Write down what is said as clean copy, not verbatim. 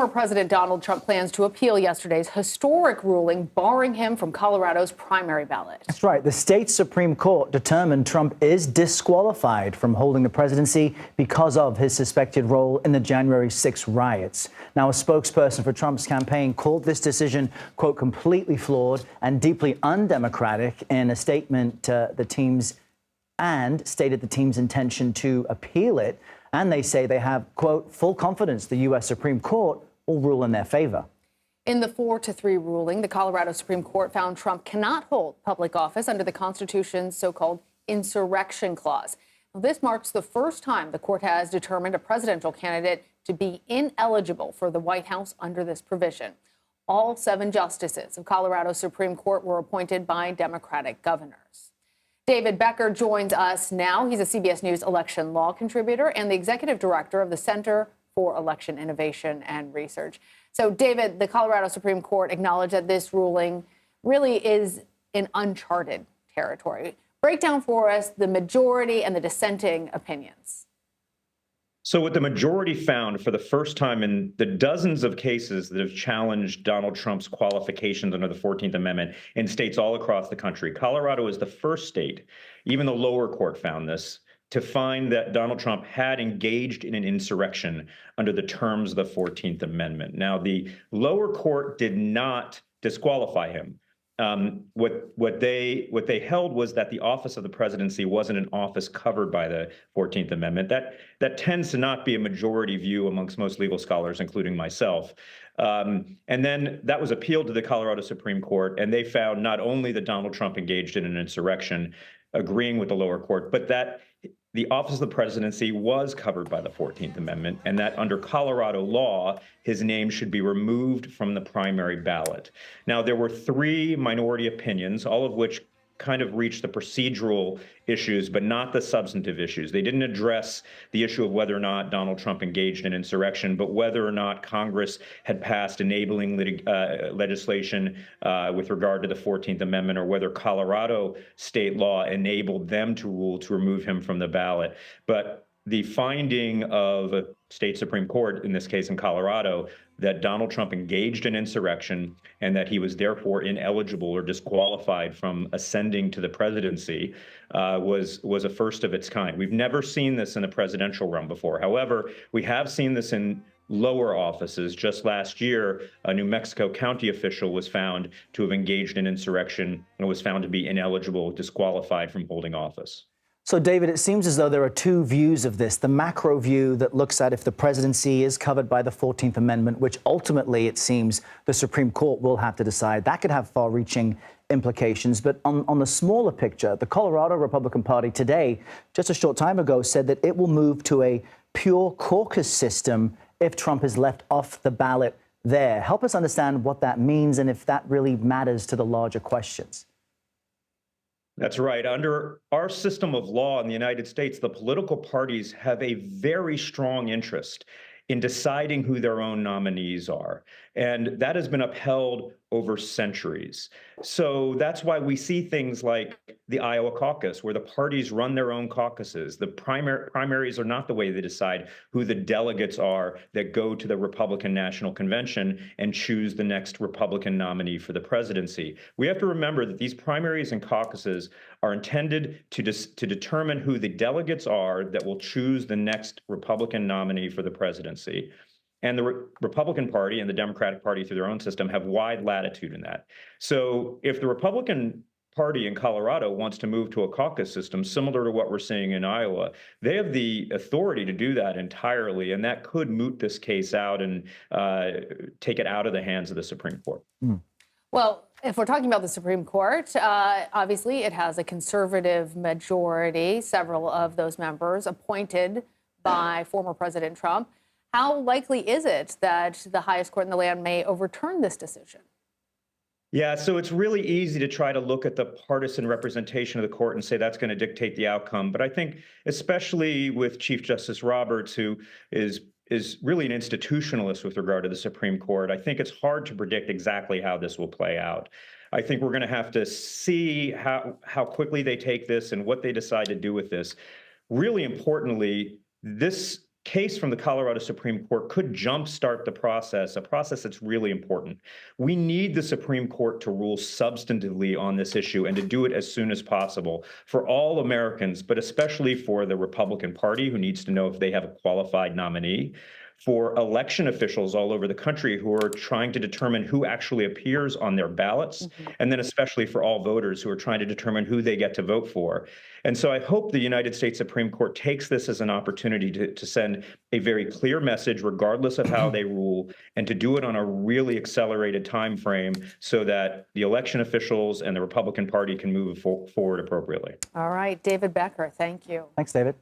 Former President Donald Trump plans to appeal yesterday's historic ruling barring him from Colorado's primary ballot. That's right. The state Supreme Court determined Trump is disqualified from holding the presidency because of his suspected role in the January 6 riots. Now, a spokesperson for Trump's campaign called this decision, quote, completely flawed and deeply undemocratic in a statement stated the team's intention to appeal it. And they say they have, quote, full confidence the U.S. Supreme Court will rule in their favor. In the 4-3 ruling, the Colorado Supreme Court found Trump cannot hold public office under the Constitution's so-called insurrection clause. Now, this marks the first time the court has determined a presidential candidate to be ineligible for the White House under this provision. All 7 justices of Colorado's Supreme Court were appointed by Democratic governors. David Becker joins us now. He's a CBS News election law contributor and the executive director of the Center for Election Innovation and Research. So, David, the Colorado Supreme Court acknowledged that this ruling really is in uncharted territory. Break down for us the majority and the dissenting opinions. So what the majority found for the first time in the dozens of cases that have challenged Donald Trump's qualifications under the 14th Amendment in states all across the country, Colorado is the first state, even the lower court found this, to find that Donald Trump had engaged in an insurrection under the terms of the 14th Amendment. Now, the lower court did not disqualify him. What they held was that the office of the presidency wasn't an office covered by the 14th Amendment. That tends to not be a majority view amongst most legal scholars, including myself. And then that was appealed to the Colorado Supreme Court, and they found not only that Donald Trump engaged in an insurrection, agreeing with the lower court, but that the office of the presidency was covered by the 14th Amendment, and that under Colorado law, his name should be removed from the primary ballot. Now, there were 3 minority opinions, all of which kind of reached the procedural issues, but not the substantive issues. They didn't address the issue of whether or not Donald Trump engaged in insurrection, but whether or not Congress had passed enabling legislation with regard to the 14th Amendment, or whether Colorado state law enabled them to rule to remove him from the ballot. But the finding of a state Supreme Court, in this case in Colorado, that Donald Trump engaged in insurrection and that he was therefore ineligible or disqualified from ascending to the presidency was a first of its kind. We've never seen this in the presidential realm before. However, we have seen this in lower offices. Just last year, a New Mexico county official was found to have engaged in insurrection and was found to be ineligible, disqualified from holding office. So, David, it seems as though there are 2 views of this. The macro view that looks at if the presidency is covered by the 14th Amendment, which ultimately, it seems, the Supreme Court will have to decide. That could have far-reaching implications. But on the smaller picture, the Colorado Republican Party today, just a short time ago, said that it will move to a pure caucus system if Trump is left off the ballot there. Help us understand what that means and if that really matters to the larger questions. That's right. Under our system of law in the United States, the political parties have a very strong interest in deciding who their own nominees are. And that has been upheld over centuries. So that's why we see things like the Iowa caucus, where the parties run their own caucuses. The primaries are not the way they decide who the delegates are that go to the Republican National Convention and choose the next Republican nominee for the presidency. We have to remember that these primaries and caucuses are intended to determine who the delegates are that will choose the next Republican nominee for the presidency. And the Republican Party and the Democratic Party, through their own system, have wide latitude in that. So if the Republican Party in Colorado wants to move to a caucus system similar to what we're seeing in Iowa, they have the authority to do that entirely, and that could moot this case out and take it out of the hands of the Supreme Court. Well, if we're talking about the Supreme Court, obviously it has a conservative majority, several of those members appointed by former President Trump. How likely is it that the highest court in the land may overturn this decision? Yeah, so it's really easy to try to look at the partisan representation of the court and say that's going to dictate the outcome. But I think especially with Chief Justice Roberts, who is really an institutionalist with regard to the Supreme Court, I think it's hard to predict exactly how this will play out. I think we're going to have to see how quickly they take this and what they decide to do with this. Really importantly, this case from the Colorado Supreme Court could jumpstart the process, a process that's really important. We need the Supreme Court to rule substantively on this issue and to do it as soon as possible for all Americans, but especially for the Republican Party, who needs to know if they have a qualified nominee, for election officials all over the country who are trying to determine who actually appears on their ballots, and then especially for all voters who are trying to determine who they get to vote for. And so I hope the United States Supreme Court takes this as an opportunity to send a very clear message, regardless of how they rule, and to do it on a really accelerated time frame so that the election officials and the Republican Party can move forward appropriately. All right, David Becker, thank you. Thanks, David.